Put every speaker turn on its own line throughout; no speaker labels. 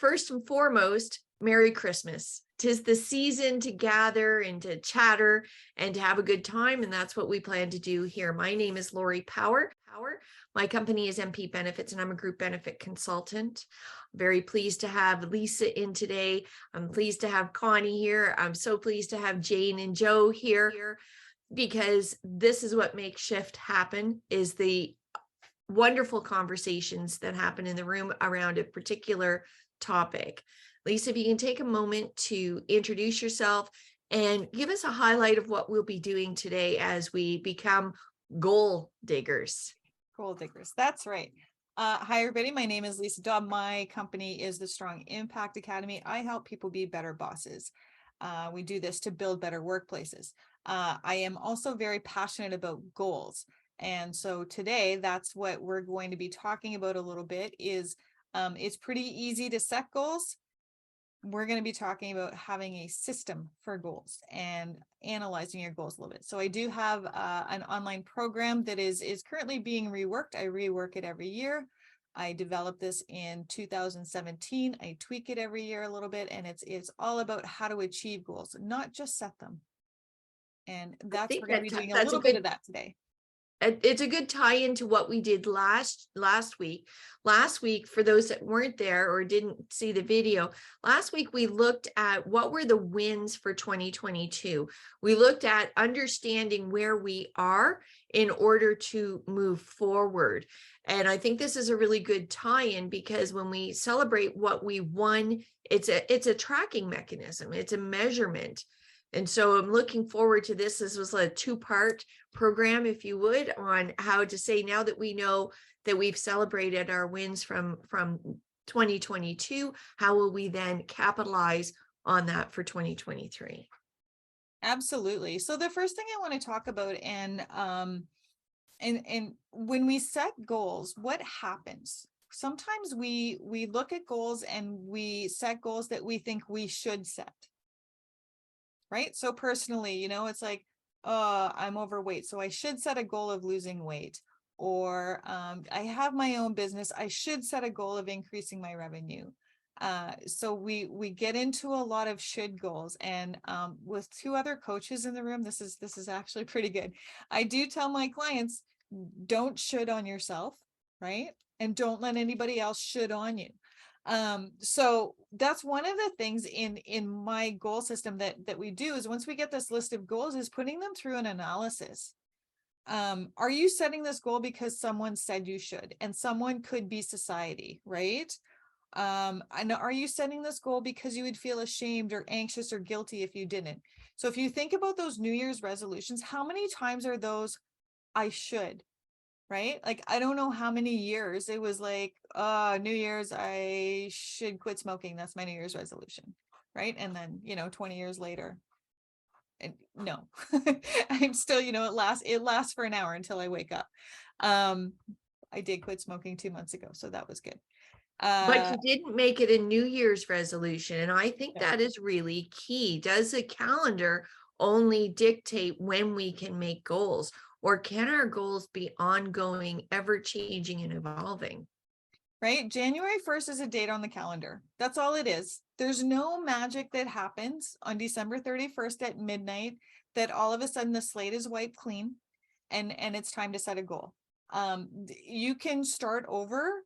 first and foremost, Merry Christmas. 'Tis the season to gather and to chatter and to have a good time. And that's what we plan to do here. My name is Lori Power. My company is MP Benefits, and I'm a group benefit consultant. Very pleased to have Lisa in today. I'm pleased to have Connie here. I'm so pleased to have Jane and Joe here, because this is what makes Shift happen, is the wonderful conversations that happen in the room around a particular topic. Lisa, if you can take a moment to introduce yourself and give us a highlight of what we'll be doing today as we become goal diggers.
Goal diggers, that's right. Hi, everybody. My name is Lisa Dobb. My company is the Strong Impact Academy. I help people be better bosses. We do this to build better workplaces. I am also very passionate about goals. And so today, that's what we're going to be talking about a little bit is it's pretty easy to set goals. We're going to be talking about having a system for goals and analyzing your goals a little bit. So I do have an online program that is currently being reworked. I rework it every year. I developed this in 2017. I tweak it every year a little bit, and it's all about how to achieve goals, not just set them. And that's we're going to be doing a little bit of that today.
It's a good tie into what we did last week. Last week, for those that weren't there or didn't see the video, last week we looked at what were the wins for 2022. We looked at understanding where we are in order to move forward. And I think this is a really good tie-in, because when we celebrate what we won, it's a tracking mechanism, it's a measurement. And so I'm looking forward to this. This was a two-part program, if you would, on how to say, now that we know that we've celebrated our wins from 2022, how will we then capitalize on that for 2023?
Absolutely. So the first thing I want to talk about, and when we set goals, what happens? Sometimes we look at goals and we set goals that we think we should set. Right? So personally, it's like, I'm overweight, so I should set a goal of losing weight. Or I have my own business, I should set a goal of increasing my revenue. So we get into a lot of should goals. And with two other coaches in the room, this is actually pretty good. I do tell my clients, don't should on yourself, right? And don't let anybody else should on you. So that's one of the things in my goal system that we do, is once we get this list of goals, is putting them through an analysis. Are you setting this goal because someone said you should? And someone could be society, right? And are you setting this goal because you would feel ashamed or anxious or guilty if you didn't? So if you think about those New Year's resolutions, how many times are those I should? Right? Like, I don't know how many years it was like, New Year's, I should quit smoking. That's my New Year's resolution. Right. And then, 20 years later, and no, I'm still, it lasts for an hour until I wake up. I did quit smoking 2 months ago, so that was good.
But you didn't make it a New Year's resolution. And I think that is really key. Does the calendar only dictate when we can make goals? Or can our goals be ongoing, ever changing and evolving?
Right? January 1st is a date on the calendar. That's all it is. There's no magic that happens on December 31st at midnight that all of a sudden the slate is wiped clean and it's time to set a goal. You can start over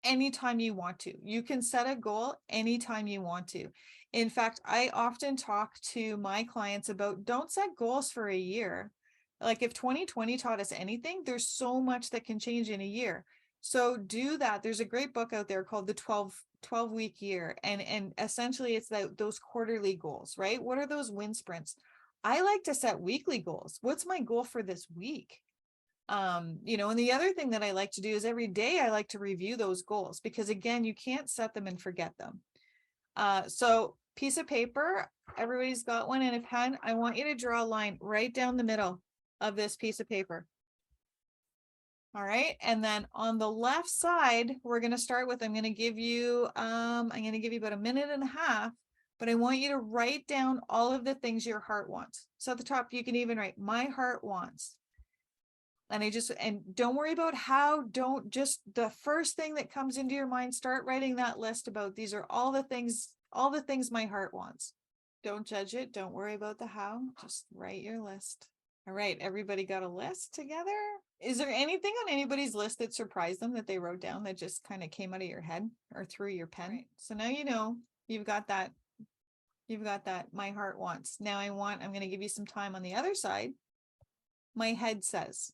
anytime you want to. You can set a goal anytime you want to. In fact, I often talk to my clients about, don't set goals for a year. Like, if 2020 taught us anything, there's so much that can change in a year. So do that. There's a great book out there called the 12-week year. And essentially it's those quarterly goals, right? What are those win sprints? I like to set weekly goals. What's my goal for this week? And the other thing that I like to do is every day I like to review those goals, because again, you can't set them and forget them. So piece of paper, everybody's got one, and a pen. I want you to draw a line right down the middle of this piece of paper. All right. And then on the left side, we're going to start with, I'm going to give you about 1.5 minutes, but I want you to write down all of the things your heart wants. So at the top, you can even write, my heart wants. And don't worry about how, don't just the first thing that comes into your mind, start writing that list about these are all the things my heart wants. Don't judge it. Don't worry about the how, just write your list. All right, everybody got a list together? Is there anything on anybody's list that surprised them that they wrote down that just kind of came out of your head or through your pen? Right. So now you know you've got that. You've got that my heart wants. Now I'm going to give you some time on the other side. My head says.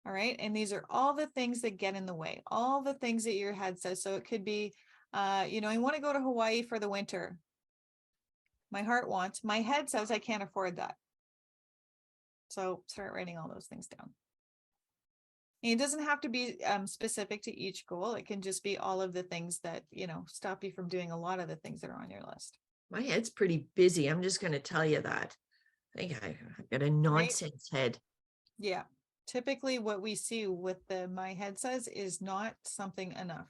All right. And these are all the things that get in the way, all the things that your head says. So it could be, I want to go to Hawaii for the winter. My heart wants, my head says I can't afford that. So start writing all those things down. And it doesn't have to be specific to each goal. It can just be all of the things that, stop you from doing a lot of the things that are on your list.
My head's pretty busy. I'm just going to tell you that. I think I've got a nonsense head.
Yeah. Typically what we see with the my head says is not something enough.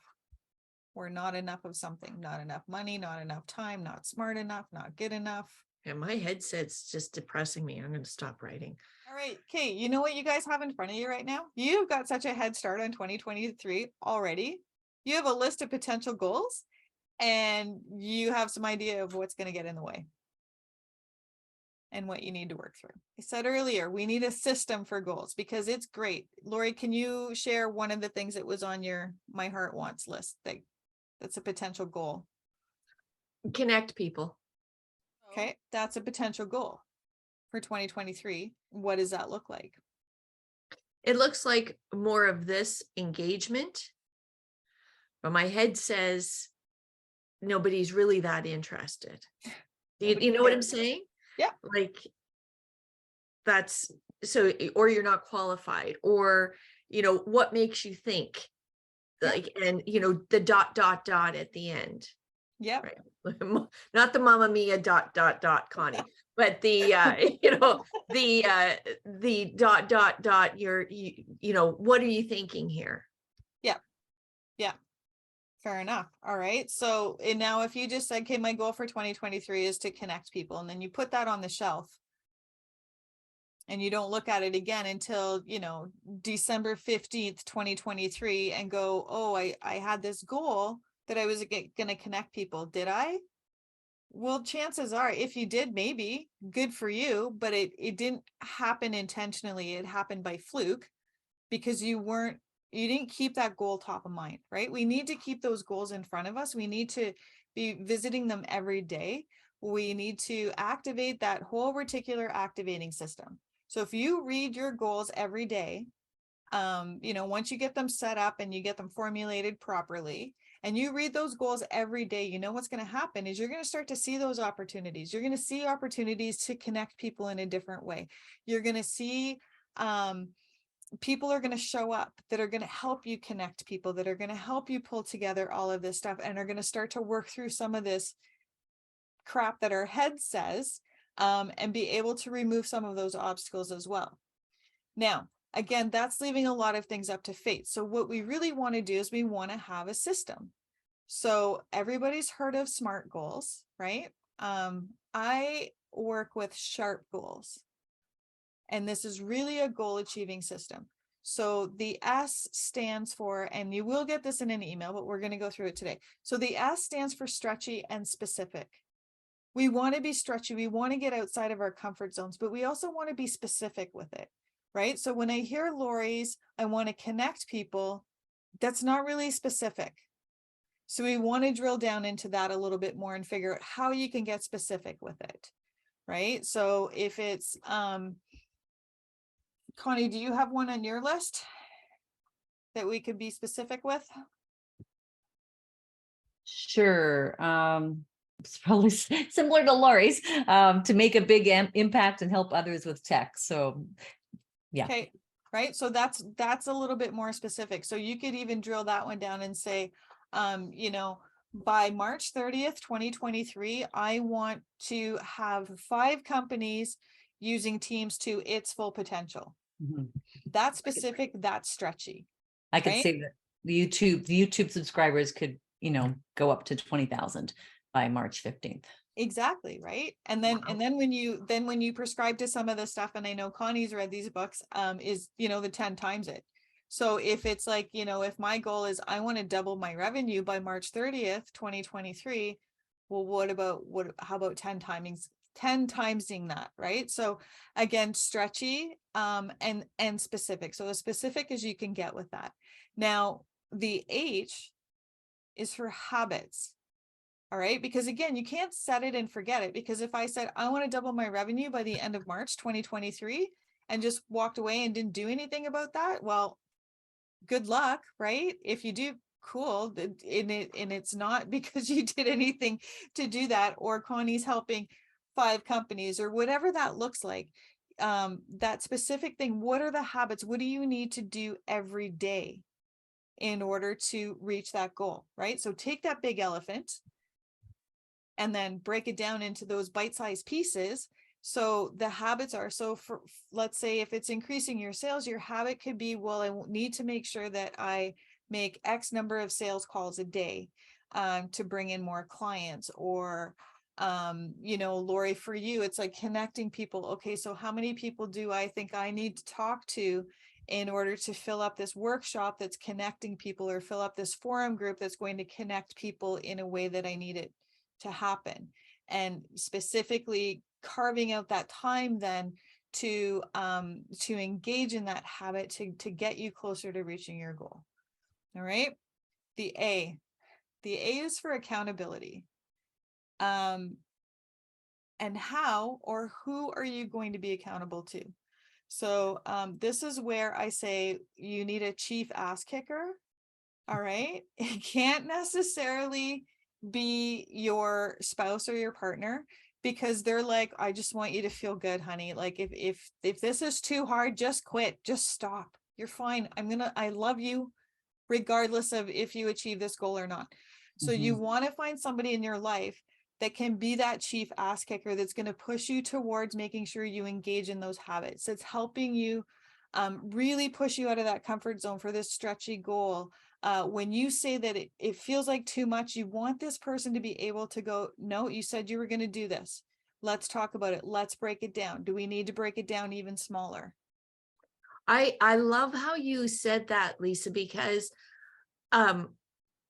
Or not enough of something, not enough money, not enough time, not smart enough, not good enough.
And my head says just depressing me. I'm going to stop writing.
All right. Okay. You know what you guys have in front of you right now? You've got such a head start on 2023 already. You have a list of potential goals and you have some idea of what's going to get in the way and what you need to work through. I said earlier, we need a system for goals because it's great. Lori, can you share one of the things that was on your My Heart Wants list that's a potential goal?
Connect people.
Okay, that's a potential goal for 2023. What does that look like?
It looks like more of this engagement, but my head says nobody's really that interested. You know what I'm saying?
Yeah.
Like that's so, or you're not qualified, or, what makes you think like, and, the ... at the end.
Yeah.
Right. Not the Mamma Mia ... Connie, but the, the ... you're, what are you thinking here?
Yeah. Yeah. Fair enough. All right. So and now if you just said, okay, my goal for 2023 is to connect people, and then you put that on the shelf and you don't look at it again until, December 15th, 2023 and go, oh, I had this goal that I was going to connect people. Did I? Well, chances are if you did, maybe good for you, but it didn't happen intentionally. It happened by fluke because you didn't keep that goal top of mind, right? We need to keep those goals in front of us. We need to be visiting them every day. We need to activate that whole reticular activating system. So if you read your goals every day, once you get them set up and you get them formulated properly, and you read those goals every day, what's going to happen is you're going to start to see those opportunities. You're going to see opportunities to connect people in a different way. You're going to see people are going to show up that are going to help you connect people, that are going to help you pull together all of this stuff and are going to start to work through some of this crap that our head says, and be able to remove some of those obstacles as well. Now, again, that's leaving a lot of things up to fate. So what we really want to do is we want to have a system. So everybody's heard of SMART goals, right? I work with SHARP goals. And this is really a goal achieving system. So the S stands for, and you will get this in an email, but we're going to go through it today. So the S stands for stretchy and specific. We want to be stretchy. We want to get outside of our comfort zones, but we also want to be specific with it, right? So when I hear Lori's, I want to connect people, that's not really specific. So we want to drill down into that a little bit more and figure out how you can get specific with it, right? So if it's, Connie, do you have one on your list that we could be specific with?
Sure. It's probably similar to Lori's, to make a big impact and help others with tech. So yeah.
Okay. Right. So that's a little bit more specific. So you could even drill that one down and say, by March 30th, 2023, I want to have 5 companies using Teams to its full potential.
Mhm.
That's specific, that's stretchy.
I could say that the YouTube subscribers could, go up to 20,000. by March 15th.
Exactly, right. And
Wow.
then when you prescribe to some of the stuff, and I know Connie's read these books, is, the 10 times it. So if it's like, if my goal is I want to double my revenue by March 30th, 2023, well, how about 10 timesing that, right? So again, stretchy, and specific. So as specific as you can get with that. Now, the H is for habits. All right. Because again, you can't set it and forget it. Because if I said, I want to double my revenue by the end of March 2023 and just walked away and didn't do anything about that, well, good luck, right? If you do, cool. And it's not because you did anything to do that, or Connie's helping 5 companies or whatever that looks like. That specific thing, what are the habits? What do you need to do every day in order to reach that goal, right? So take that big elephant and then break it down into those bite-sized pieces. So the habits are, so for, let's say if it's increasing your sales, your habit could be, well, I need to make sure that I make X number of sales calls a day to bring in more clients. Or, Lori, for you, it's like connecting people. Okay, so how many people do I think I need to talk to in order to fill up this workshop that's connecting people, or fill up this forum group that's going to connect people in a way that I need it to happen? And specifically carving out that time then to engage in that habit to get you closer to reaching your goal. All right. The A is for accountability. And how or who are you going to be accountable to? So this is where I say you need a chief ass kicker. All right. It can't necessarily be your spouse or your partner, because they're like, I just want you to feel good, honey. Like if this is too hard, just quit, just stop. You're fine. I love you regardless of if you achieve this goal or not. So you want to find somebody in your life that can be that chief ass kicker, that's going to push you towards making sure you engage in those habits. It's helping you really push you out of that comfort zone for this stretchy goal. When you say that it feels like too much, you want this person to be able to go, no, you said you were going to do this. Let's talk about it. Let's break it down. Do we need to break it down even smaller?
I love how you said that, Lisa, because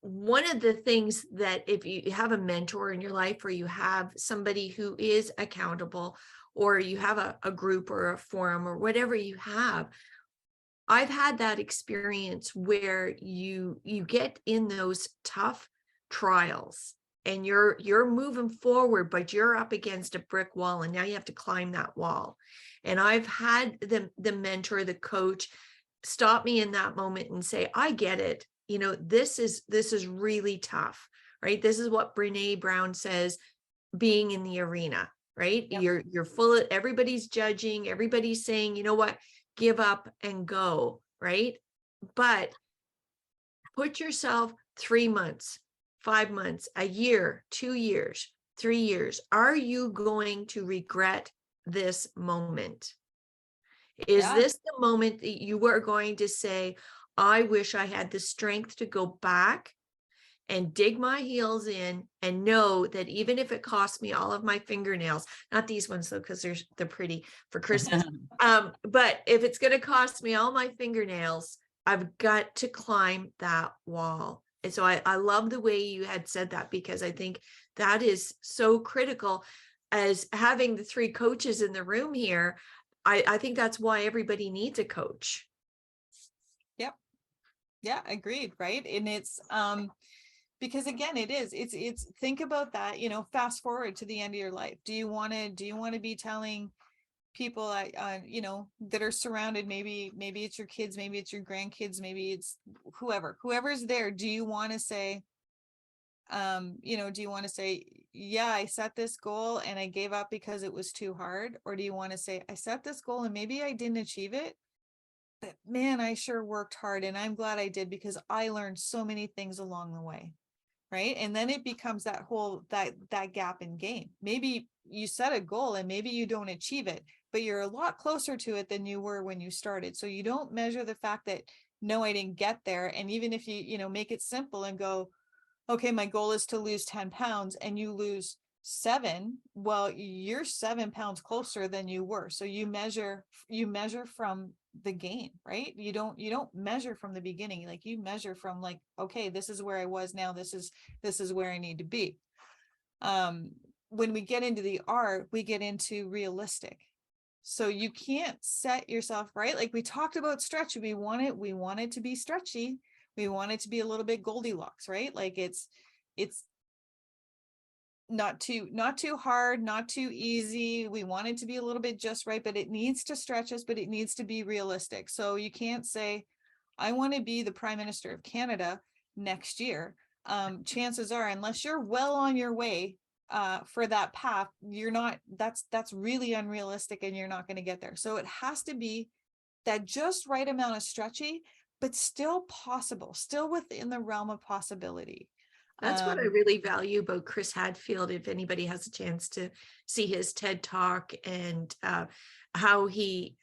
one of the things that if you have a mentor in your life, or you have somebody who is accountable, or you have a group or a forum or whatever you have, I've had that experience where you get in those tough trials and you're moving forward, but you're up against a brick wall, and now you have to climb that wall. And I've had the mentor, the coach, stop me in that moment and say, I get it. This is really tough, right? This is what Brene Brown says, being in the arena, right?
Yep.
You're full of, everybody's judging, everybody's saying, you know what, give up and go, right? But put yourself 3 months, 5 months, a year, 2 years, 3 years. Are you going to regret this moment? Is
Yeah.
this the moment that you are going to say, I wish I had the strength to go back and dig my heels in and know that even if it costs me all of my fingernails, not these ones though, because they're pretty for Christmas. But if it's going to cost me all my fingernails, I've got to climb that wall. And so I love the way you had said that, because I think that is so critical. As having the 3 coaches in the room here, I think that's why everybody needs a coach.
Yep. Yeah, agreed. Right. And it's because again, it's think about that, fast forward to the end of your life. Do you want to be telling people that are surrounded, maybe it's your kids, maybe it's your grandkids, maybe it's whoever's there, do you want to say, yeah, I set this goal and I gave up because it was too hard? Or do you want to say, I set this goal and maybe I didn't achieve it, but man, I sure worked hard and I'm glad I did, because I learned so many things along the way. Right. And then it becomes that whole that gap in game. Maybe you set a goal and maybe you don't achieve it, but you're a lot closer to it than you were when you started. So you don't measure the fact that, no, I didn't get there. And even if you make it simple and go, okay, my goal is to lose 10 pounds and you lose 7, well, you're 7 pounds closer than you were. So you measure from the gain, right? You don't measure from the beginning. Like you measure from like, okay, this is where I was now. This is where I need to be. When we get into the art, we get into realistic. So you can't set yourself, right? Like we talked about stretch. We want it to be stretchy. We want it to be a little bit Goldilocks, right? Like it's not too hard, not too easy. We want it to be a little bit just right, but it needs to stretch us, but it needs to be realistic. So you can't say, I want to be the Prime Minister of Canada next year. Chances are, unless you're well on your way for that path, you're not, that's really unrealistic and you're not going to get there. So it has to be that just right amount of stretchy, but still possible, still within the realm of possibility.
That's what I really value about Chris Hadfield. If anybody has a chance to see his TED Talk and how he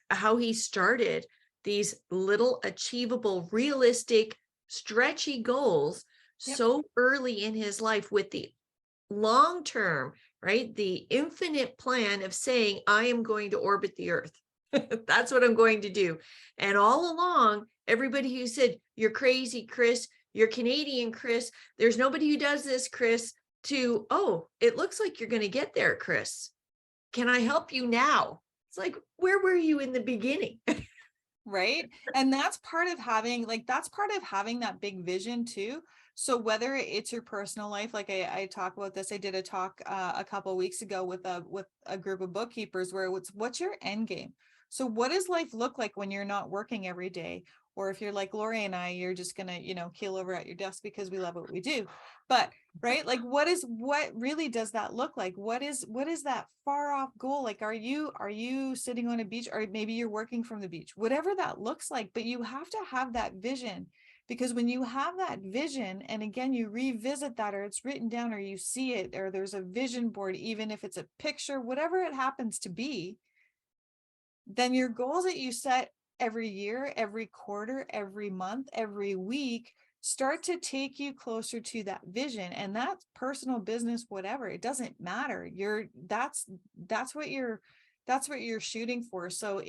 started these little achievable, realistic, stretchy goals so early in his life with the long term, right? The infinite plan of saying, I am going to orbit the earth. That's what I'm going to do. And all along, everybody who said, you're crazy, Chris, you're Canadian, Chris, there's nobody who does this, Chris, to, oh, it looks like you're going to get there, Chris. Can I help you now? It's like, where were you in the beginning?
Right. And that's part of having that big vision too. So whether it's your personal life, like I talk about this, I did a talk a couple of weeks ago with a group of bookkeepers where what's your end game? So what does life look like when you're not working every day? Or if you're like Lori and I, you're just gonna, keel over at your desk because we love what we do. But right, like what really does that look like? What is that far off goal? Like, are you sitting on a beach, or maybe you're working from the beach, whatever that looks like, but you have to have that vision. Because when you have that vision, and again, you revisit that, or it's written down, or you see it, or there's a vision board, even if it's a picture, whatever it happens to be, then your goals that you set every year, every quarter, every month, every week start to take you closer to that vision. And that's personal, business, whatever, it doesn't matter. That's what you're shooting for. So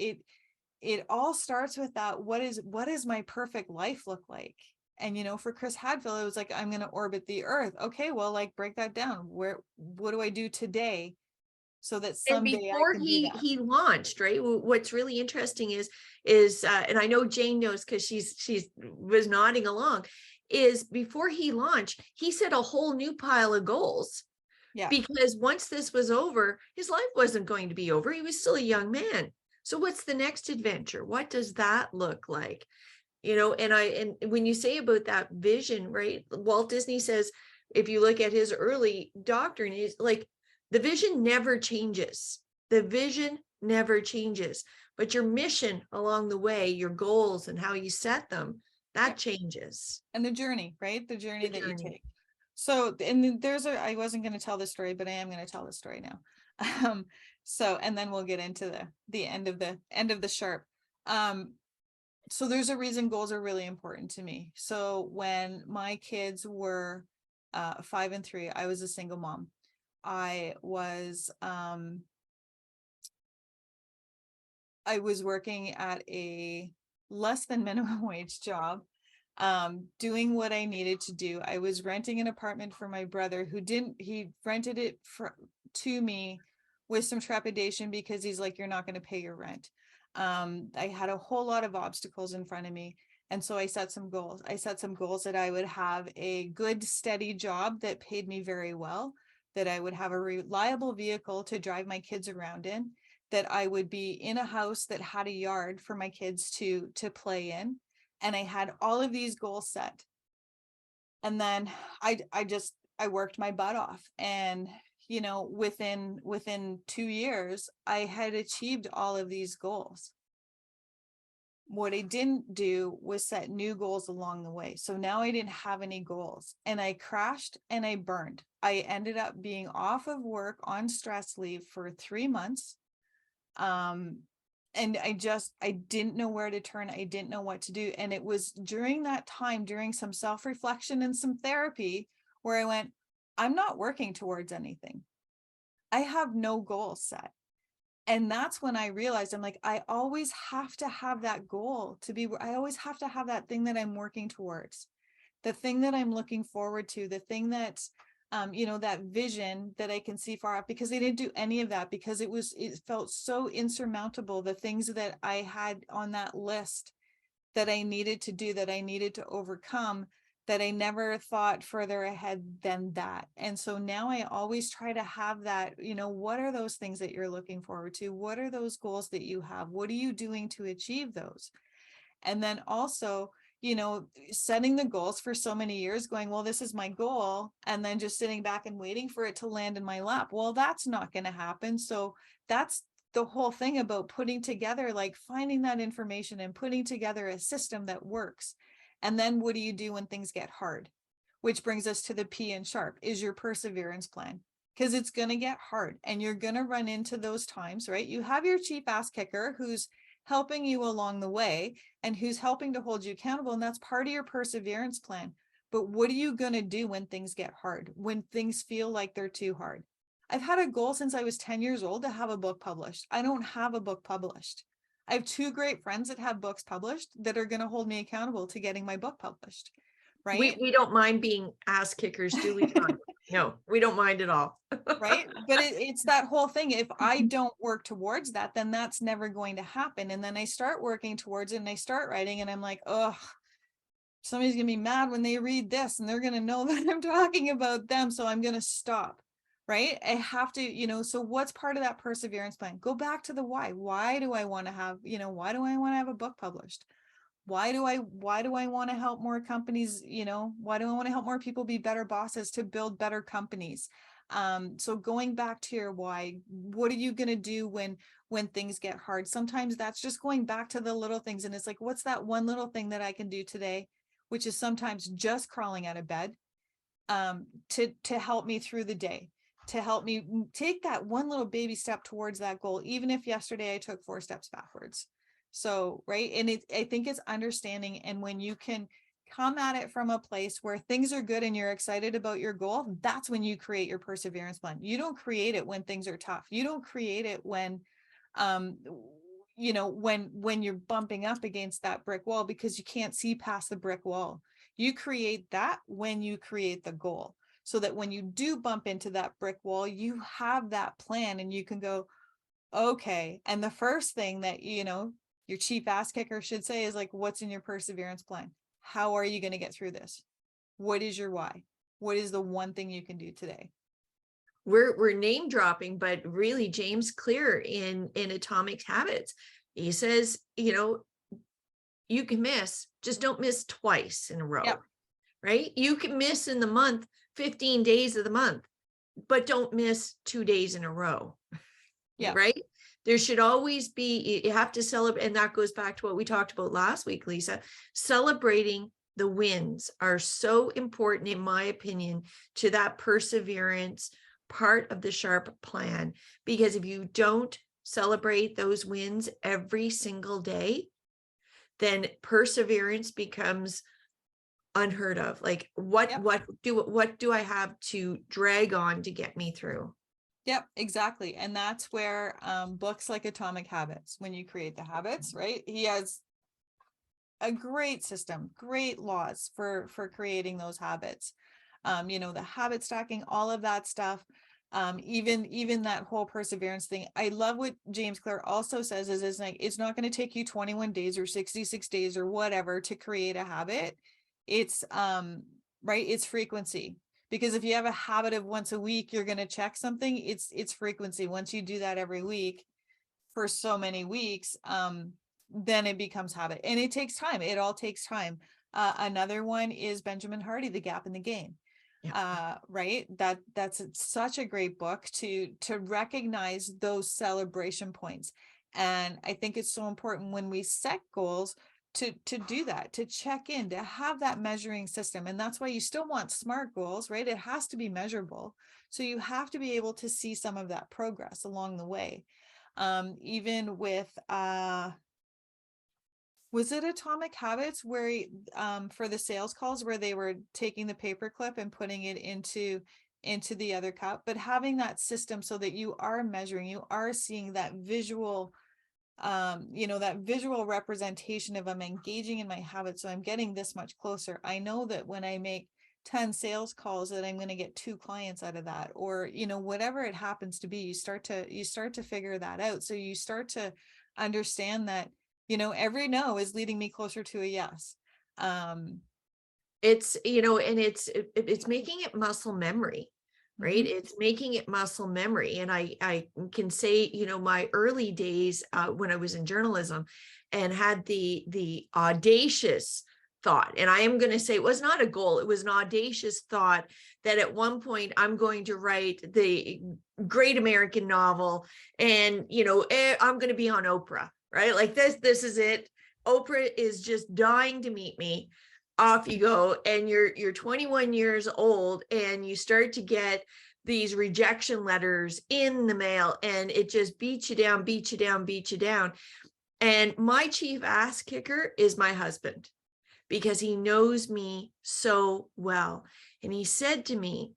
it all starts with that. What is my perfect life look like? And for Chris Hadfield, it was like, I'm going to orbit the earth. Okay, well, like break that down. What do I do today so that
And
someday I
before
can do that?
he launched, right? What's really interesting is and I know Jane knows because she's was nodding along, is before he launched, he set a whole new pile of goals.
Yeah.
Because once this was over, his life wasn't going to be over. He was still a young man. So what's the next adventure? What does that look like? And when you say about that vision, right? Walt Disney says, if you look at his early doctrine, is like, the vision never changes. The vision never changes, but your mission along the way, your goals and how you set them, that changes.
And the journey, right? The journey that you
journey.
take. So, and then I wasn't going to tell this story, but I am going to tell this story now. And then we'll get into the end of the sharp. So there's a reason goals are really important to me. So when my kids were 5 and 3, I was a single mom. I was working at a less than minimum wage job, doing what I needed to do. I was renting an apartment for my brother he rented it to me with some trepidation because he's like, you're not going to pay your rent. I had a whole lot of obstacles in front of me. And so I set some goals. That I would have a good, steady job that paid me very well, that I would have a reliable vehicle to drive my kids around in, that I would be in a house that had a yard for my kids to play in. And I had all of these goals set. And then I worked my butt off. And, within 2 years, I had achieved all of these goals. What I didn't do was set new goals along the way. So now I didn't have any goals, and I crashed and I burned. I ended up being off of work on stress leave for 3 months. And I didn't know where to turn. I didn't know what to do. And it was during that time, during some self-reflection and some therapy, where I went, I'm not working towards anything. I have no goal set. And that's when I realized, I'm like, I always have to have that goal to be, I always have to have that thing that I'm working towards, the thing that I'm looking forward to, the thing that, that vision that I can see far off, because they didn't do any of that because it felt so insurmountable. The things that I had on that list that I needed to do, that I needed to overcome, that I never thought further ahead than that. And so now I always try to have that, what are those things that you're looking forward to? What are those goals that you have? What are you doing to achieve those? And then also, setting the goals for so many years, going, well, this is my goal, and then just sitting back and waiting for it to land in my lap. Well, that's not going to happen. So that's the whole thing about putting together, like finding that information and putting together a system that works. And then what do you do when things get hard? Which brings us to the P in SHARP, is your perseverance plan. Because it's going to get hard and you're going to run into those times, right? You have your chief ass kicker who's helping you along the way and who's helping to hold you accountable. And that's part of your perseverance plan. But what are you going to do when things get hard, when things feel like they're too hard? I've had a goal since I was 10 years old to have a book published. I don't have a book published. I have two great friends that have books published that are going to hold me accountable to getting my book published. Right.
We don't mind being ass kickers, do we? No, we don't mind at all.
Right. But it's that whole thing. If I don't work towards that, then that's never going to happen. And then I start working towards it and I start writing and I'm like, oh, somebody's gonna be mad when they read this and they're gonna know that I'm talking about them. So I'm gonna stop. Right. I have to, so what's part of that perseverance plan? Go back to the why. Why do I want to have, why do I want to have a book published? Why do I want to help more companies? Why do I want to help more people be better bosses to build better companies? So going back to your why, what are you going to do when things get hard? Sometimes that's just going back to the little things. And it's like, what's that one little thing that I can do today? Which is sometimes just crawling out of bed, to help me through the day, to help me take that one little baby step towards that goal, even if yesterday I took 4 steps backwards. So, right. And I think it's understanding. And when you can come at it from a place where things are good and you're excited about your goal, that's when you create your perseverance plan. You don't create it when things are tough. You don't create it when, when you're bumping up against that brick wall because you can't see past the brick wall. You create that when you create the goal, so that when you do bump into that brick wall, you have that plan and you can go, okay. And the first thing that, your chief ass kicker should say is like, what's in your perseverance plan? How are you going to get through this? What is your why? What is the one thing you can do today?
We're name dropping, but really James Clear in Atomic Habits, he says, you can miss, just don't miss twice in a row.
Yep.
Right? You can miss in the month, 15 days of the month, but don't miss 2 days in a row.
Yeah.
Right? There should always be, you have to celebrate. And that goes back to what we talked about last week, Lisa. Celebrating the wins are so important, in my opinion, to that perseverance part of the SHARP plan. Because if you don't celebrate those wins every single day, then perseverance becomes unheard of. Like what do I have to drag on to get me through?
Yep, exactly. And that's where books like Atomic Habits, when you create the habits, right? He has a great system, great laws for creating those habits. The habit stacking, all of that stuff. Even that whole perseverance thing. I love what James Clear also says is like, it's not going to take you 21 days or 66 days or whatever to create a habit. It's right, it's frequency. Because if you have a habit of once a week, you're going to check something, it's frequency. Once you do that every week for so many weeks, then it becomes habit. And it takes time. It all takes time. Another one is Benjamin Hardy, The Gap in the Gain. Right. That's such a great book to recognize those celebration points. And I think it's so important when we set goals to do that, to check in, to have that measuring system. And that's why you still want SMART goals, right? It has to be measurable. So you have to be able to see some of that progress along the way. Even with Was it Atomic Habits where for the sales calls where they were taking the paper clip and putting it into the other cup, but having that system so that you are measuring, you are seeing that visual, that visual representation of I'm engaging in my habits, so I'm getting this much closer. I know that when I make 10 sales calls that I'm going to get 2 clients out of that, or whatever it happens to be. You start to figure that out, so you start to understand that every no is leading me closer to a yes.
It's, and it's making it muscle memory, right? It's making it muscle memory. And I can say, my early days when I was in journalism and had the audacious thought, and I am going to say it was not a goal, it was an audacious thought that at one point I'm going to write the great American novel, and I'm going to be on Oprah, right? Like this is it. Oprah is just dying to meet me. Off you go, and you're 21 years old, and you start to get these rejection letters in the mail, and it just beats you down, beats you down, beats you down. And my chief ass kicker is my husband, because he knows me so well. And he said to me,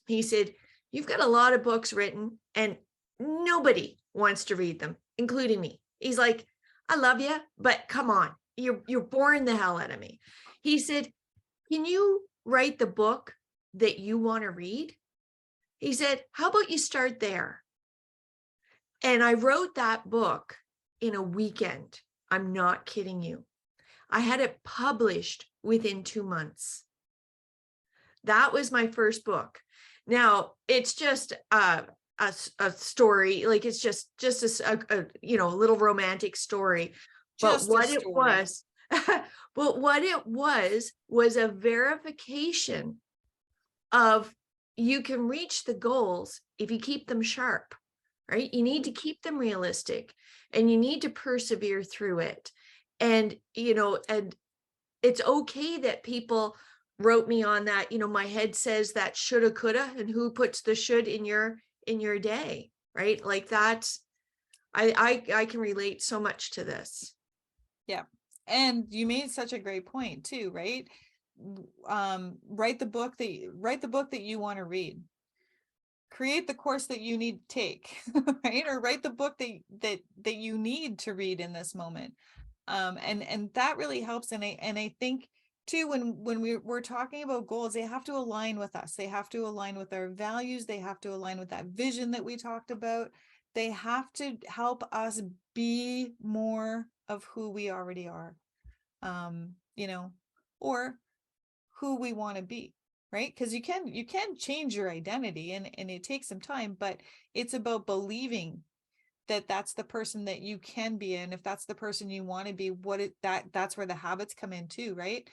he said, "You've got a lot of books written and nobody wants to read them, including me." He's like, "I love you, but come on, you're boring the hell out of me." He said, "Can you write the book that you want to read?" He said, "How about you start there?" And I wrote that book in a weekend. I'm not kidding you. I had it published within 2 months. That was my first book. Now it's just a story, like it's just a little romantic story. But what it was, but what it was a verification of you can reach the goals if you keep them sharp, right? You need to keep them realistic, and you need to persevere through it. And, and it's okay that people wrote me on that, my head says that shoulda, coulda, and who puts the should in your day, right? Like that's, I can relate so much to this.
Yeah. And you made such a great point too, right? Write the book that you want to read. Create the course that you need to take, right? Or write the book that you need to read in this moment. And that really helps. And I think too, when we're talking about goals, they have to align with us. They have to align with our values. They have to align with that vision that we talked about. They have to help us be more of who we already are, or who we want to be, right? Because you can change your identity, and it takes some time, but it's about believing that that's the person that you can be. And if that's the person you want to be, that's where the habits come in too, right?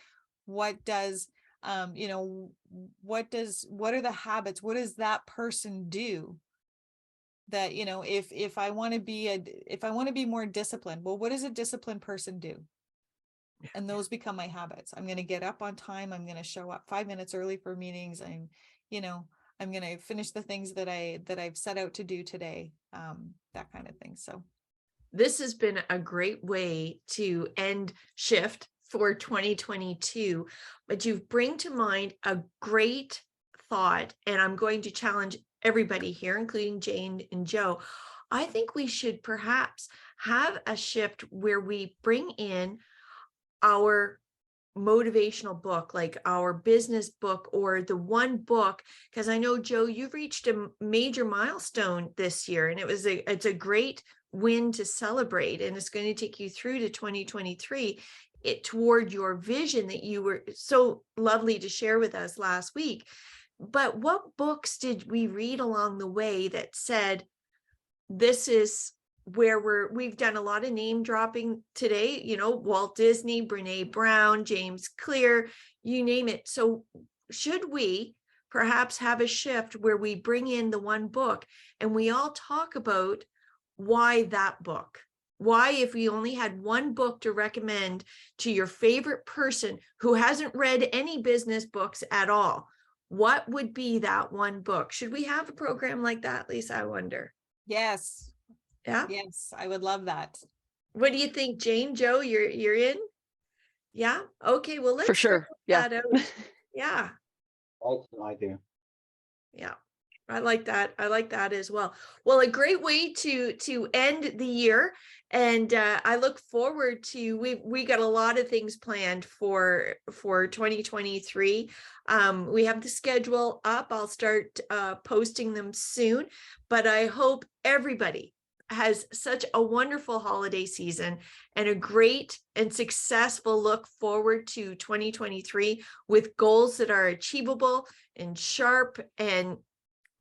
What are the habits? What does that person do? That, if I want to be more disciplined, well, what does a disciplined person do? And those become my habits. I'm going to get up on time. I'm going to show up 5 minutes early for meetings. I'm going to finish the things that I've set out to do today. That kind of thing. So
this has been a great way to end Shift for 2022, but you bring to mind a great thought, and I'm going to challenge everybody here, including Jane and Joe. I think we should perhaps have a shift where we bring in our motivational book, like our business book, or the one book, because I know, Joe, you've reached a major milestone this year, and it's a great win to celebrate, and it's going to take you through to 2023 toward your vision that you were so lovely to share with us last week. But what books did we read along the way that said, this is where we've done a lot of name dropping today, Walt Disney, Brene Brown, James Clear, you name it. So should we perhaps have a shift where we bring in the one book and we all talk about why that book? Why, if we only had one book to recommend to your favorite person who hasn't read any business books at all, what would be that one book? Should we have a program like that, Lisa? I wonder.
yes.
Yeah.
Yes, I would love that.
What do you think, Jane? Joe, you're in? Yeah. Okay. Well, let's
For sure.
start
Yeah.
that out. Yeah.
Also, I do.
Yeah. I like that. I like that as well. Well, a great way to end the year, and I look forward to we got a lot of things planned for 2023. We have the schedule up. I'll start posting them soon, but I hope everybody has such a wonderful holiday season and a great and successful look forward to 2023 with goals that are achievable and sharp and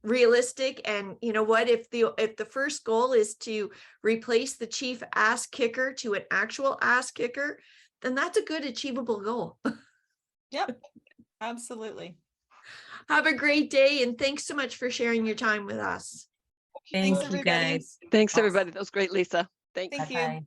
realistic. And you know what, if the first goal is to replace the chief ass kicker to an actual ass kicker, then that's a good achievable goal.
Yep, absolutely.
Have a great day, and thanks so much for sharing your time with us.
Thanks,
Thank you,
everybody.
guys.
Thanks, everybody. That was great, Lisa. Thanks.
Thank you.
Bye-bye.